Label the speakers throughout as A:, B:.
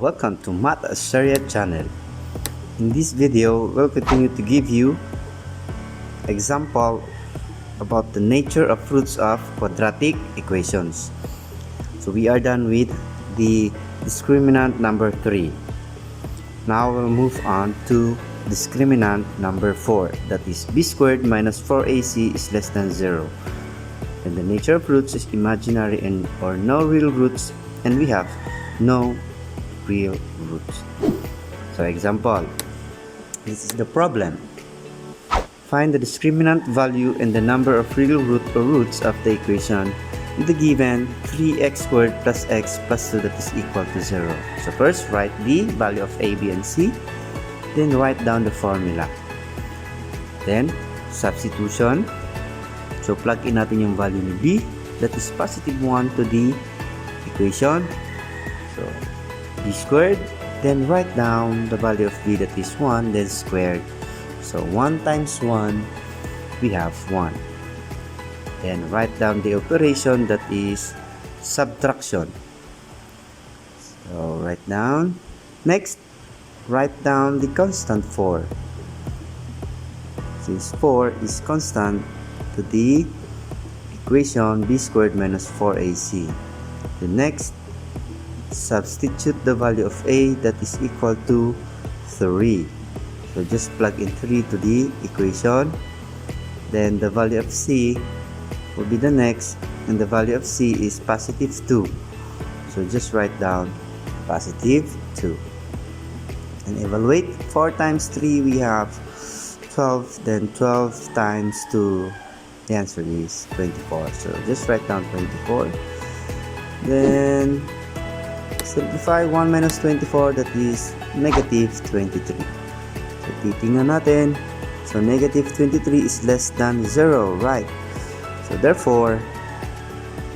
A: welcome to Math Sharia channel. In this video, we'll continue to give you example about the nature of roots of quadratic equations. So we are done with the discriminant number 3. Now we'll move on to discriminant number 4, that is b squared minus 4ac is less than 0. And the nature of roots is imaginary and or no real roots, and we have no real roots. So example, this is the problem. Find the discriminant value and the number of real root or roots of the equation with the given 3x squared plus x plus 2 that is equal to 0. So first, write the value of a, b, and c. Then write down the formula. Then, substitution. So plug in natin yung value ni b, that is positive 1 to the equation. So b squared, then write down the value of b, that is 1, then squared. So 1 times 1, we have 1. Then write down the operation, that is subtraction. So write down. Next, write down the constant 4. Since 4 is constant to the equation b squared minus 4ac. The next, substitute the value of a, that is equal to 3. So just plug in 3 to the equation. Then the value of c will be the next, and the value of c is positive 2. So just write down positive 2. And evaluate. 4 times 3, we have 12. Then 12 times 2, the answer is 24. So just write down 24. Then simplify 1 minus 24, that is negative 23. So titingnan natin. So negative 23 is less than 0, right? So therefore,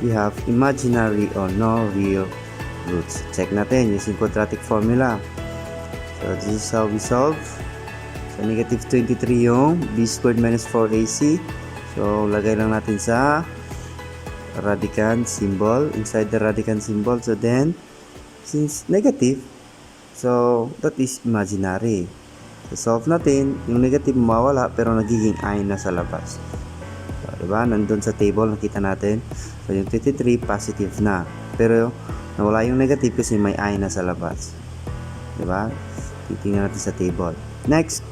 A: we have imaginary or no real roots. Check natin using quadratic formula. So this is how we solve. So negative 23 yung b squared minus 4ac. So lagay lang natin sa radicand symbol, inside the radicand symbol. So then, since negative, so that is imaginary. So solve natin, yung negative mawala pero nagiging I na sa labas. So, diba? Nandun sa table, nakita natin. So yung 23, positive na. Pero nawala yung negative kasi may I na sa labas. Diba? Titingnan natin sa table. Next,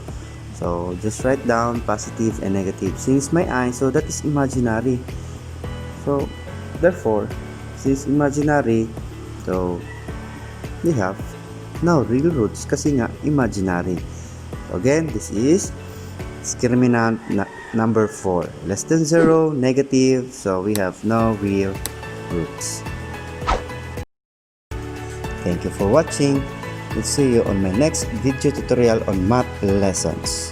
A: so just write down positive and negative. Since may I, so that is imaginary. So, therefore, since imaginary, so we have no real roots kasi nga imaginary. So again, this is discriminant number 4. Less than 0, negative, so we have no real roots. Thank you for watching. We'll see you on my next video tutorial on math lessons.